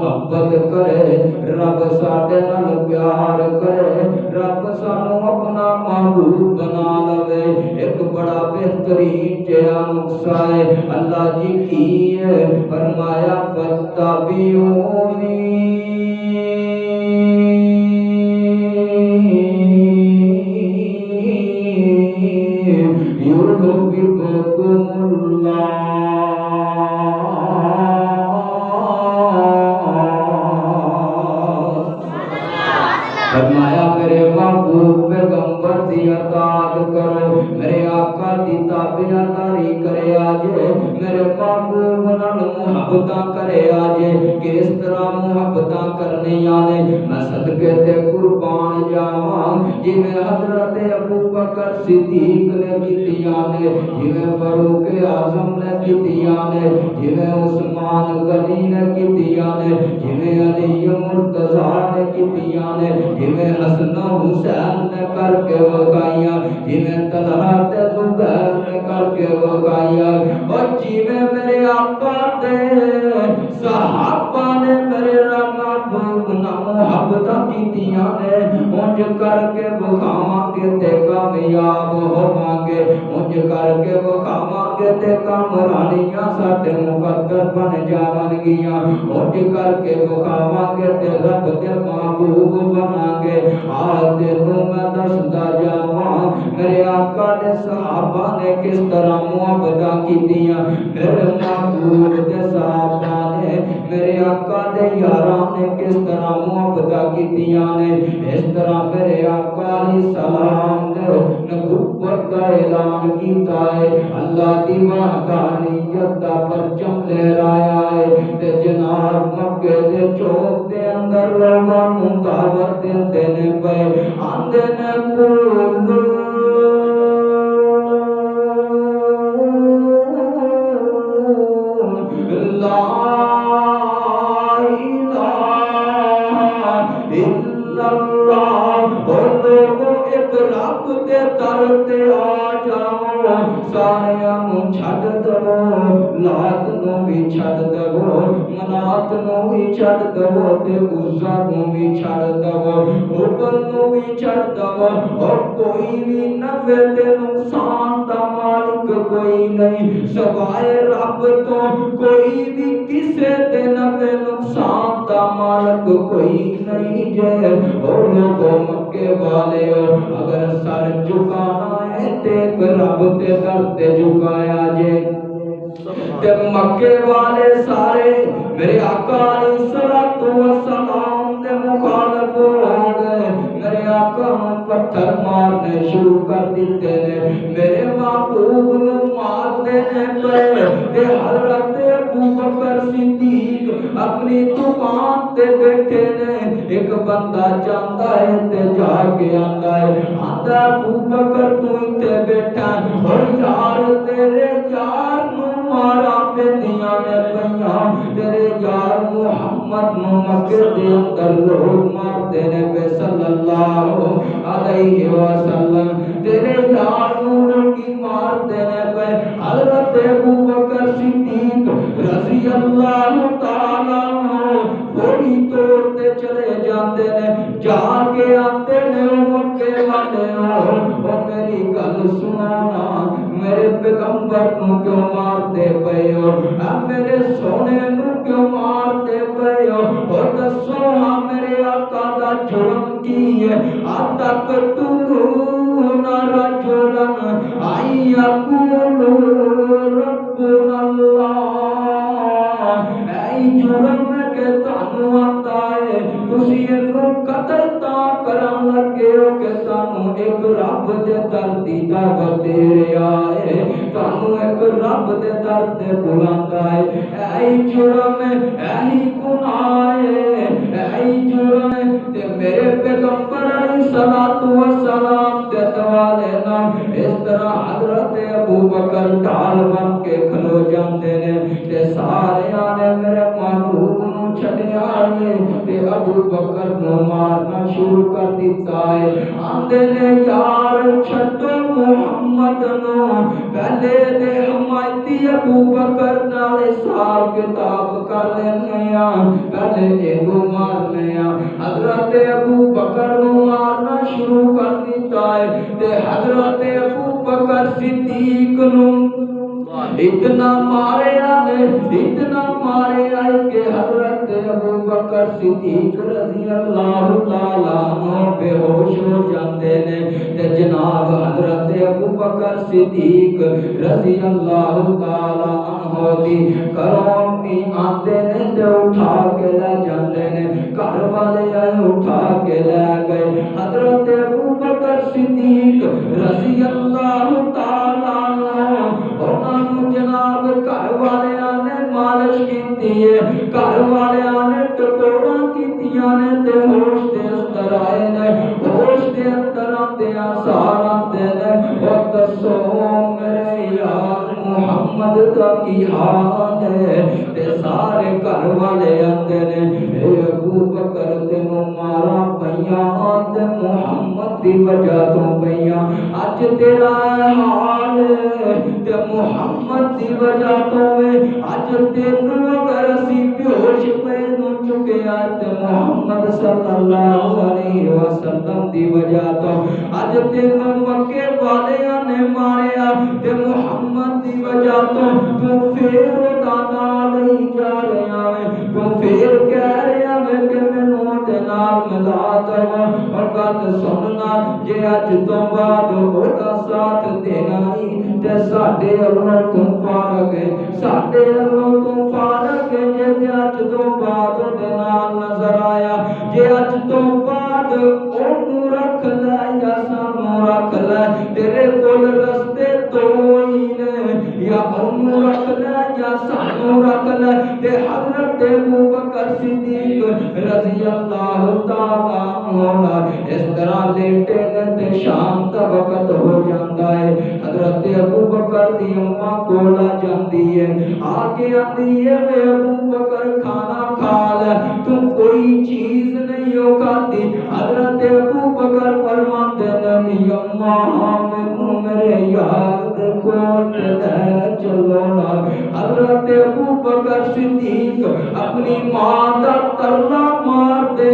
محبت کرے، رب ساڈے نال پیار کرے، رب سانو اپنا محبوب بنا لوے۔ ایک بڑا بہترین جہا نقصہ ہے، اللہ جی کی ہے فرمایا فاتبعونی یحببکم اللہ۔ فرمایا میرے محبوب پیغمبر دی اطاعت کرو، میرے آقا دی تابعداری کرے آجے، میرے محبوب نال محبتاں کرے آجے کہ اس طرح محبتاں کرنی آنے۔ میں صدقے تے قربان جاواں جی میں حضرت ابو بکر صدیق نے کیتیاں نے، جی میں فاروق اعظم نے کیتیاں نے، جی میں عثمان غنی نے کیتیاں نے، جی میں علی مرتضیٰ نے کیتیاں نے، جی میں حسن حسین نے کر کے وکھائیاں، جی میں طلحہ تے زبیر نے کر کے وکھائیاں، اور جی میں میرے آقا دے صحابہ نے میرے محبوب نال محبتاں کیتیاں نے، انج کر کے وکھاواں گے تے کامیاب ہوواں گے، انج کر کے وکھاواں گے تے کامرانیاں ساڈے مقدر بن جاون گیاں، انج کر کے وکھاواں گے تے رب دے محبوب بناں گے۔ آج تینوں میں دسدا جاواں میرے آقا دے صحابہ نے کس طرح محبتاں کیتیاں، میرے محبوب دے صحابہ نے میرے آقا دے یاراں نے کس طرح محبتاں کیتیاں نے۔ اس طرح میرے آقا علیہ السلام نے نبوت کا اعلان کیتا ہے، اللہ دی وحدانیت دا پرچم لہرایا ہے، تے جناب مکے دے چوک دے اندر لوگاں نوں دعوت دیندے نے پے، آندے نے قولوا لا الا اللہ، اور لوگوں ایک رب دے در تے آ جاؤ، ساریاں نوں چھڈ دو، لات نوں بھی چھڈ دو، منات نوں بھی چھڈ دو، تے عزا نوں بھی چھڈ دو، حبل نوں بھی چھڈ دو، اور کوئی بھی نفع تے نقصان دا مالک کوئی نہیں سوائے رب تو، کوئی بھی کسے دے نفع نقصان دا مالک کوئی نہیں جے۔ اور لوگوں مکے والے اگر سر جھکانا ہے تے رب تے در تے جھکایا جے، تے مکے والے سارے میرے آقا علیہ الصلوۃ والسلام دے مخالف ہو گئے، میرے آقا نوں پتھر مارنے شروع کر دیتے نے، میرے محبوب نوں مارتے نے پے، تے حضرت ابو بکر صدیق اپنی دکان تے بیٹھے نے، ایک بندہ جاندا ہے تے جا کے آندا ہے، آندا ابو بکر تو تے بیٹھا، اور یار تیرے یار نوں مارا پیندیاں نے پیاں، تیرے یار محمد نوں مکے دے اندر لوگ مارتے نے پے صلی اللہ علیہ وسلم، تیرے یار نوں لوگ مارتے نے پے۔ حضرت ابو بکر صدیق رضی اللہ تعالی عنہ تھوڑی توڑتے چلے جاتے نے، جا کے آتے نے مکے والے، او میری گل سنانا، میرے پیغمبر نوں کیوں مارتے پے ہو، میرے سونے نوں کیوں مارتے پے ہو، اور دسو ہاں میرے آقا دا جرم کی ہے، اتقتلون رجلا ان یقول ربنا اللہ، اے جرم ہے کہ تانوں آتا ہے تسی اینوں قتل تاں کرن لگے ہو کہ سانوں ایک رب دے در دی دعوت دے رہا ہے، تانوں ایک رب دے در تے بلاندا ہے، اے جرم ہے، اے گناہ ہے، اے جرم ہے، تے میرے پیغمبر علیہ الصلوۃ والسلام دے دوالے نال اس طرح حضرت ابو بکر ڈھال بن کے کھلو جاندے نے، تے سارے آنے میرے محبوب نوں چھڈیا ہے، تے ابو بکر نوں مارنا شروع کر دیتا ہے، آندے نے یار چھڈو محمد محمد نو پہلے دے حمایتی ابو بکر نال حساب کتاب کر لینے پہلے ایگو مارنے حضرت ابو بکر نو مارنا شروع کر دیتا ہے تے حضرت ابو بکر صدیق نو اتنا ماریا کہ حضرت ابو بکر صدیق رضی اللہ تعالیٰ عنہ بے ہوش ہو جاندے نے تے جناب حضرت ابو بکر صدیق رضی اللہ تعالیٰ عنہ دی گھروں بھی آندے نے تے اٹھا کے لے جاندے نے گھر والے اٹھا کے لے گئے حضرت ابو بکر صدیق رضی اللہ تعالیٰ عنہ انہوں جناب گھر والے نے مالش کیتی ہے گھر والے نے ٹکوڑا کیتیاں نے تے ہوش دے اندر آئے نے ہوش دے اندر آتے سارا دے نے اور دسو میرے یار محمد کا کی حال ہے تے سارے گھر والے آتے نے اے ابو بکر تینوں مارا پیاں تے محمد دی وجہ تو پیاں اج تیرا حال تے محمد دی وجہ تو اج تینوں اگر اسی بیہوش پے نو چکیا تے محمد صلی اللہ علیہ وسلم دی وجہ تو اج تینوں مکے والیاں نے ماریا تے محمد دی وجہ تو پھر دا نال ہی جا رہا ہے تو پھر کہہ رہا ہے کہ مینوں تے نال ملا دو اور گل سننا جے اج تو بعد اودا ساتھ دینا ہی تے ساڈے اللہ تو فارغ ہے ساڈے اللہ تو فارغ ہے جے اج تو بعد دے نال نظر آیا جے اج تو بعد اونوں رکھ لے یا سانوں رکھ لے تیرے کول رستے تو ہی نے یا اونوں رکھ لے یا سانوں رکھ لے تے حضرت ابو بکر صدیق رضی اللہ تعالیٰ عنہ اس طرح لیٹے تے شام دا وقت ہو جاندا ہے حضرت ابو بکر دی اماں کول آ جاندی ہے آگے آندی ہے اے ابو بکر کھانا کھا لے تو کوئی چیز نہیں ہو کھاتی حضرت ابو بکر فرماتے ہیں اماں مینوں میرے یار دے کول لے چلو نا حضرت ابو بکر صدیق اپنی ماں دا ترلا مار دے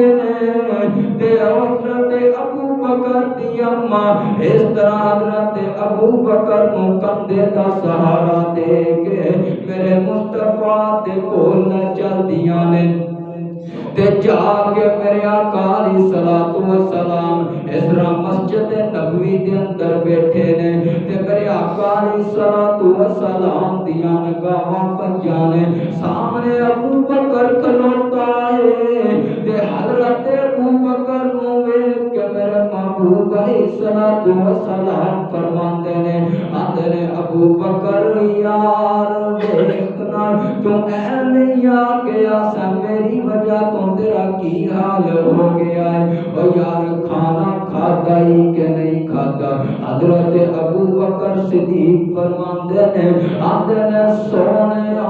تے حضرت ابو بکر دی اماں اس طرح حضرت ابو بکر نو کندھے دا سہارا دے کے میرے مصطفیٰ دے کول چل دیاں نے تے جا کے میرے آقا علیہ الصلوۃ والسلام اس طرح مسجد نبوی دے اندر بیٹھے نے تے میرے آقا علیہ الصلوۃ والسلام دیاں نگاہاں پنجاں نے سامنے ابو بکر کھلوتا ہے تے حضرت ابو بکر نو ویکھ کے میرے محبوب علیہ الصلوۃ والسلام فرماندے نے آندے نے ابو بکر یار دیکھنا تو ایویں آ گیا سا میری وجہ تو تیرا کی حال ہو گیا ہے او یار کھانا کھاتا ہی کہ نہیں کھاتا حضرت ابو بکر صدیق فرماندے نے آندے نے سونیا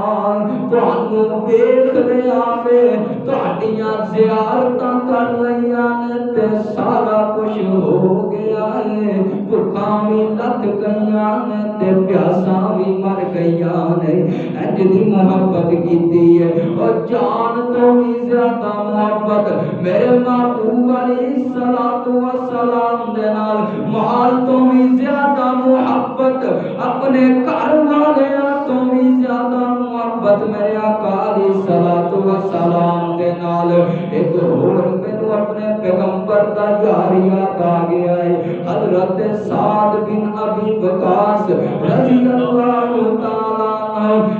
تانوں ویکھ لیا وے تہاڈیاں زیارتاں کر لیاں نے تے سارا کچھ ہو گیا ہے بھکھاں بھی لتھ گئیاں نے تے پیاساں بھی مر گئیاں نے انج دی محبت کیتی ہے اور جان تو بھی زیادہ محبت میرے محبوب علیہ الصلوۃ والسلام دے نال مال تو بھی زیادہ محبت اپنے گھر والیاں تو بھی زیادہ محبت میرے آقا علیہ الصلوۃ والسلام دے نال ایک اور مینوں اپنے پیغمبر دا یار یاد آ گیا ہے حضرت سعد بن ابی وقاص رضی اللہ تعالیٰ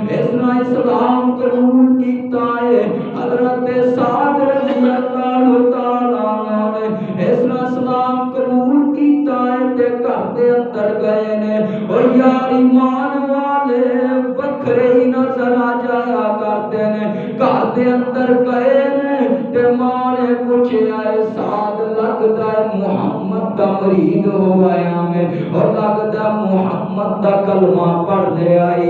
اس نے اسلام قبول کیتا ہے حضرت سعد رضی اللہ تعالیٰ نے اس نے اسلام قبول کیتا ہے تے گھر دے اندر گئے نے اور یار ایمان والے وکھرے ہی نظر آ جایا کرتے نے گھر دے اندر گئے نے تے ماں نے پوچھیا ہے سعد لگدا ہے محمد دا مرید ہو آیا میں اور لگدا محمد دا کلمہ پڑھ لے آئی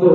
2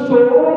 100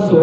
100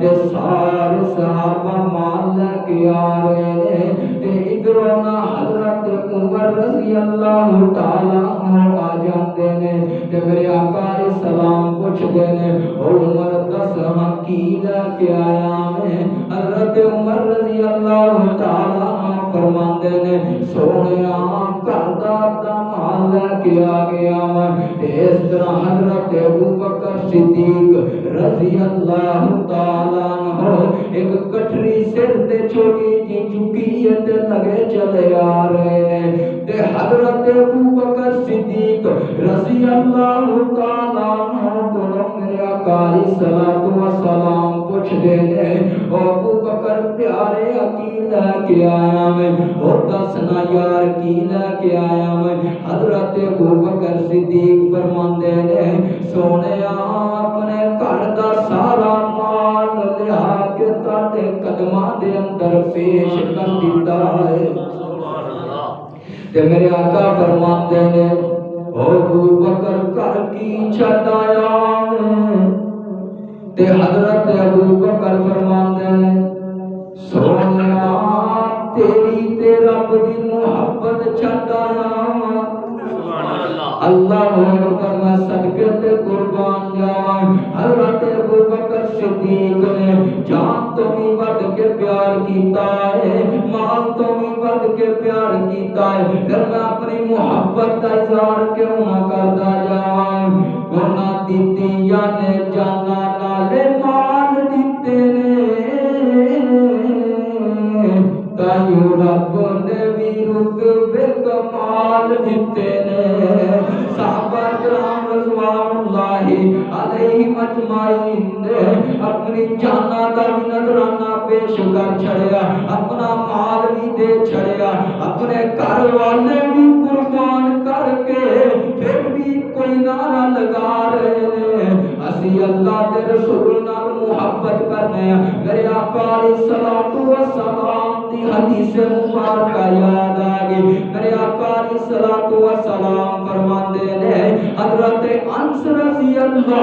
تے سارے صحابہ مال لے کے آ رہے نے تے ادھروں نہ حضرت عمر رضی اللہ تعالی عنہ آ جاندے نے تے میرے آقا علیہ السلام پوچھ دے نے او عمر دس ہاں کی لے کے آیا میں حضرت عمر رضی اللہ تعالی عنہ فرماندے نے سونیا گھر دا مال لے کے آ گیا تے اس طرح حضرت ابوبکر صدیق رضی اللہ تعالی عنہ ایک کٹری سر تے چھوٹی جی چکی تے لگے چلے آ رہے نے تے حضرت ابوبکر صدیق رضی اللہ تعالی عنہ کو میرے آقا علیہ الصلوۃ والسلام پوچھ دے نے او ابوبکر پیارے کی لے کے آیا میں او دسنا یار کی لے کے آیا میں حضرت ابوبکر صدیق فرماندے نے سونیا اپنے گھر دا سارا مال لیا کے تاڈے قدماں دے اندر پیش کر دیتا ہے تے میرے آقا فرماندے نے او ابوبکر گھر کی چھت آیا تے حضرت ابوبکر فرماندے نے سونیا تیری تے رب دی محبت چھت آیا اللہ اکبر میں صدقے تے قربان جاواں حضرت ابوبکر صدیق نے جان تو بھی ود کے پیار کیتا ہے مال تو بھی ود کے پیار کیتا ہے پھر میں اپنی محبت کا اظہار کیوں نہ کردا جاواں انہاں دتیاں نے جانا نالے مال دتے نے تائیوں رب نے بھی رتبے کمال دتے نے صحابہ کرام رضوان اللہ علیہم اجمعین نے اپنی جاناں دا بھی نذرانہ پیش کر چھڑیا اپنا مال بھی دے چھڑیا اپنے گھر والے بھی قربان کر کے پھر بھی کوئی نعرہ لگا رہے ہیں اسی اللہ دے رسول نال محبت کرنے ہیں میرے آقا علیہ الصلوۃ والسلام دی حدیث مبارکہ یاد آ گئی میرے آقا علیہ الصلوۃ والسلام فرماندے نے حضرت انس رضی اللہ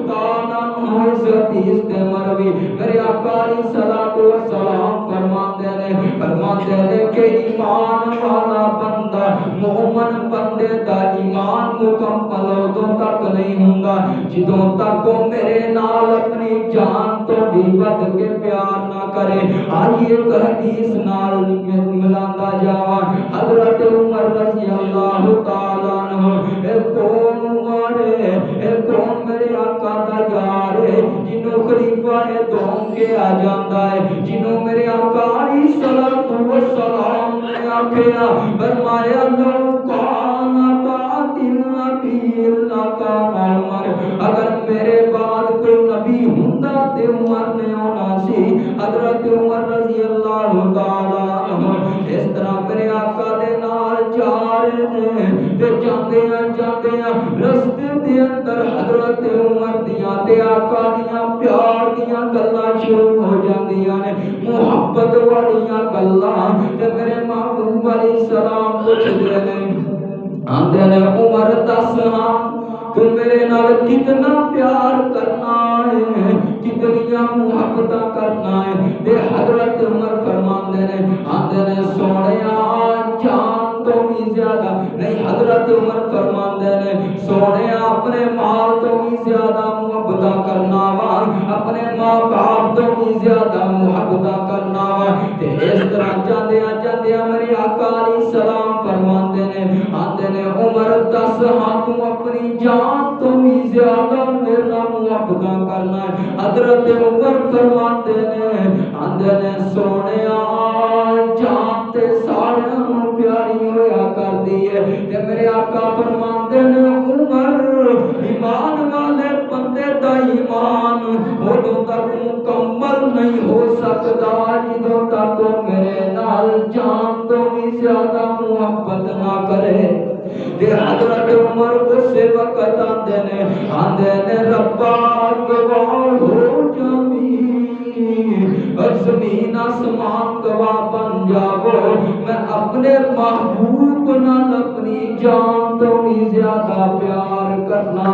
تعالی عنہ اس حدیث دے مروی میرے آقا علیہ الصلوۃ والسلام فرماندے نے کہ ایمان والا بندہ مومن بندے دا ایمان مکمل ادوں تک نہیں ہوندا جدوں تک وہ میرے نال اپنی جان تو بھی ود کے پیار نہ کرے آئیے ایک حدیث نال ملاندا جاواں حضرت عمر رضی اللہ تعالی عنہ اے کون عمر اے کون میرے آقا دا یار ہے جنوں خلیفہ دوم کے آ جاندا ہے جنوں میرے آقا علیہ الصلوۃ والسلام نے آکھیا فرمایا لو کان بعد النبی لکان عمر اگر میرے بعد کوئی نبی ہوندا تے عمر نے ہونا سی حضرت عمر رضی اللہ تعالی عنہ اس طرح میرے آقا دے نال جا رہے نے تے جاندیاں رستے دے اندر حضرت عمر دیاں تے آقا دیاں پیار دیاں گلاں شروع ہو جاندیاں نے محبت والیاں گلاں تے میرے محبوب علیہ السلام پوچھ دے نے آندے نے عمر دس ہاں تو میرے نال کتنا پیار کرنا ہے کتنی محبت کرنا ہے تے حضرت عمر فرماندے نے آندے نے سونیا جان تو بھی زیادہ نہیں حضرت عمر فرماندے نے سونیا اپنے مال تو بھی زیادہ محبت کرنا وا اپنے ماں باپ تو بھی زیادہ محبت کرنا وا تے اس طرح جاندیاں میرے آقا علیہ السلام فرماندے نے آندے نے عمر دس ہاں تو اپنی جان تو بھی زیادہ میرا محبت کرنا ہے حضرت عمر فرماندے نے آندے نے سونیا جان تے سارے نوں پیاری ہویا کر دی ہے تے میرے آقا فرماندے نے عمر ایمان والے بندے دا ایمان اودوں تک مکمل نہیں ہو سکدا جدوں تک میرے نال جان تو بھی زیادہ محبت نہ کرے تے حضرت عمر اسے وقت آندے نے ربا گواہ ہو زمین زمین آسمان گواہ بن جاؤ میں اپنے محبوب نال اپنی جان تو بھی زیادہ پیار کرنا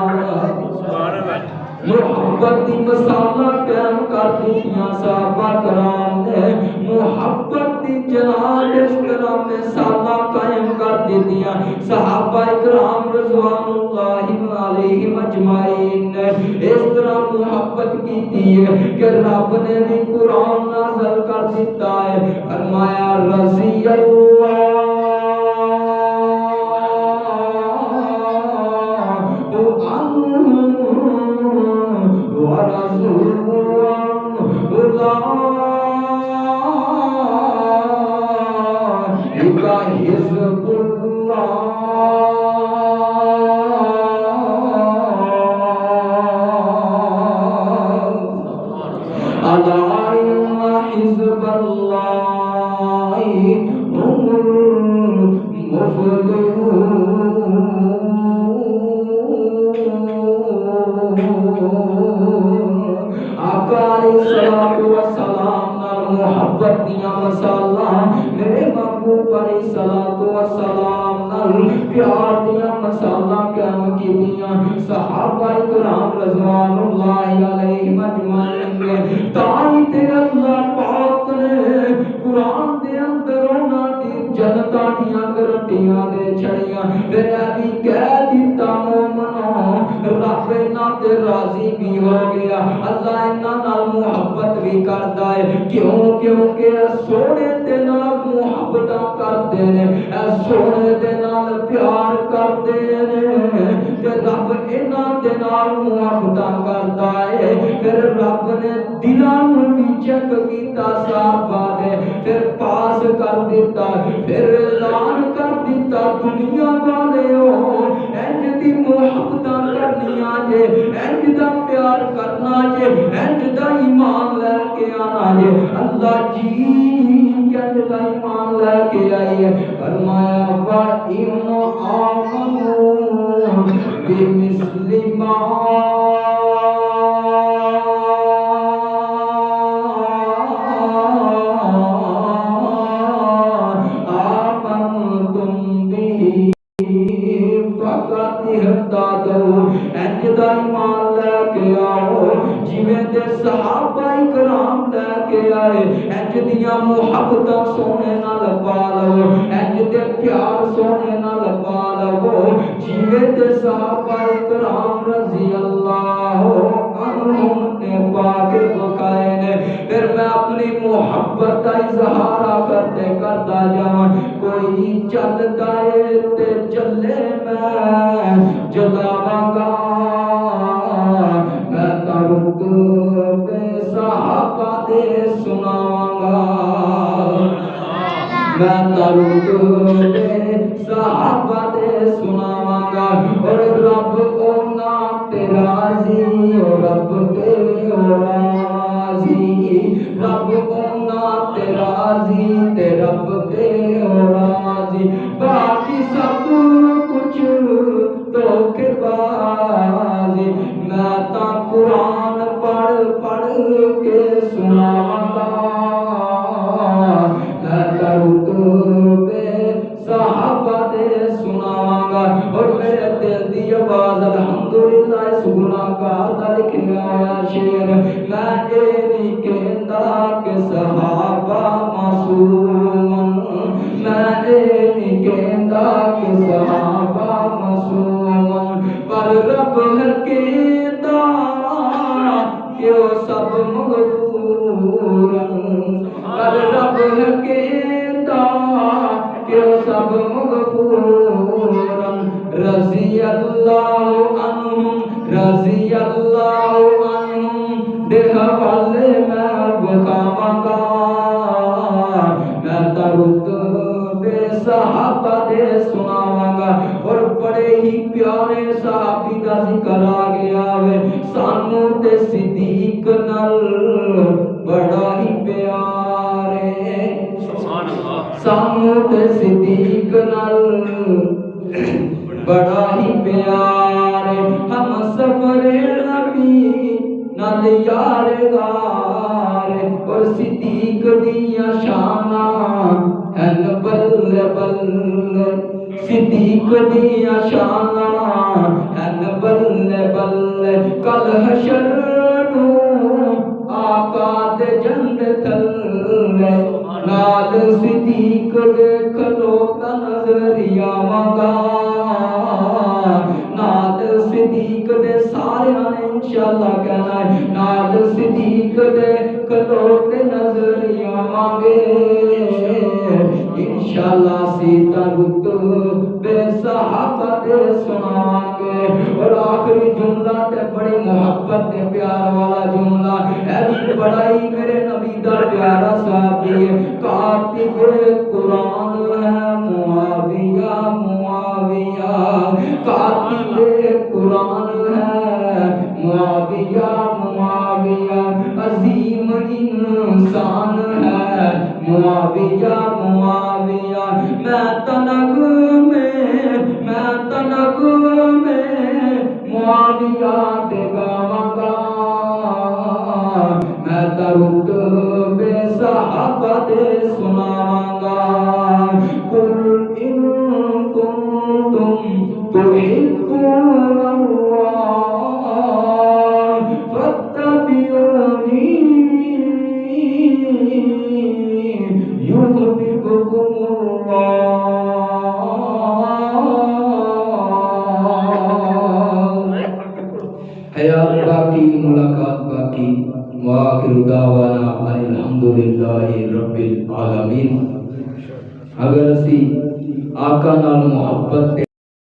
محبت دی مثالاں قائم کر دتیاں صحابہ کرام نے، محبت دی جناب اس طرح مثالاں قائم کر دتیاں صحابہ کرام رضوان اللہ علیہم اجمعین نے، اس طرح محبت کی ہے کہ رب نے بھی قرآن نازل کر دیتا ہے، فرمایا رضی اللہ محبت دیا مسالہ میرے محبوب علیہ الصلوۃ والسلام نال پیار دیا مسالہ قائم کی دیا صحابہ کرام رضوان اللہ علیہم اجمعین نے، تائی تے اللہ پاک نے قرآن دے اندر انہاں دی جنتاں دیاں گرنٹیاں دے چھڑیاں، پھر بھی کہہ دیتا مومنو رب انہاں تے راضی بھی ہو گیا، اللہ انہاں نال محبت بھی کردا ہے، کیونکہ سونے دے نال محبت کردے نے، سونے دے نال پیار کردے نے، تے رب انہاں دے نال محبت کردا ہے، پھر رب نے دلاں نوں بھی چیک کیتا صحابہ نے، پھر پاس کر دیتا، پھر اعلان کر دیتا دنیا والے ہو انج دی محبت کرنیاں جے، انج دا پیار کرنا جے، انج دا ایمان لے کے آنا جے، اللہ جی انج دا ایمان لے کے آئیے، فرمایا وَإِنْ آمَنُوا بِمِثْلِ مَا ایمان لے کے آؤ جویں دے صحابہ کرام لے کے آئے، انج دیاں محبتاں سونے نال پا لو، انج دے پیار سونے نال پا لو جویں دے صحابہ کرام رضی اللہ عنہم نے پا کے بکائے نے، پھر میں اپنی محبت کا اظہار کرتے کرتا جاواں، کوئی چلدا ہے تے چلے میں جلاواں گا، میں ترک بے صحابہ دے سناواں گا، میں ترک بے صحابہ دے سناواں گا، اور رب اونا تے راضی، اور رب تے راضی، رب اونا تے راضی، تے رب تے راضی، باقی سب کچھ دھوکے بازی، میں تا قرآن پڑھ پڑھ کے سناواں گا، میں ترک بے صحابہ دے سناواں گا، اور میرے دل دی آواز الحمدللہ اس گناہ گار دا لکھیا ہوا شعر، میں اے نہیں کہندا کہ صحابہ معصوم، میں اے نہیں کہندا کہ صحابہ معصوم، پر رب ہے کہندا کہ وہ سب مغفور، پر رب ہے کہندا کہ وہ سب مغفور، رضی اللہ عنہم، رضی اللہ عنہم دے حوالے میں بخاواں گا، میں ترک بے صحابہ دے سناواں گا، اور بڑے ہی پیارے صحابی دا ذکر آ گیا وے، سانو تے صدیق نال بڑا ہی پیار ہے، سانو تے صدیق نال بڑا ہی پیار ہے، ہم سفر نبی نال یار غار، اور صدیق دیاں شاناں ہن بلے بلے، صدیق دیاں شاناں ہن بلے بلے، کل حشر نو آقا دے جنت تھلے نال صدیق دے کھلوتا نظر آواں نال صدیق دے سارے نے انشاءاللہ کہنا ہے نال صدیق دے کھلوتے نظر آواں گے انشاءاللہ سیتا رتبے صحابہ دے سناواں گے اور آخری جملہ تے بڑی محبت تے پیار والا جملہ اے بڑائی میرے نبی دا پیارا صحابی ہے کاتب قرآن ہے معاویہ معاویہ کاتب قرآن ہے معاویہ معاویہ عظیم انسان ہے معاویہ معاویہ میں تنگ میں معاویہ دے گاواں گا میں درود بے صحابہ دے سناواں گا قل ان کنتم تحبون اللہ فاتبعونی یحببکم حیات باقی ملاقات باقی وآخر دعوانا الحمدللہ رب العالمین اگر اسی آقا نال محبت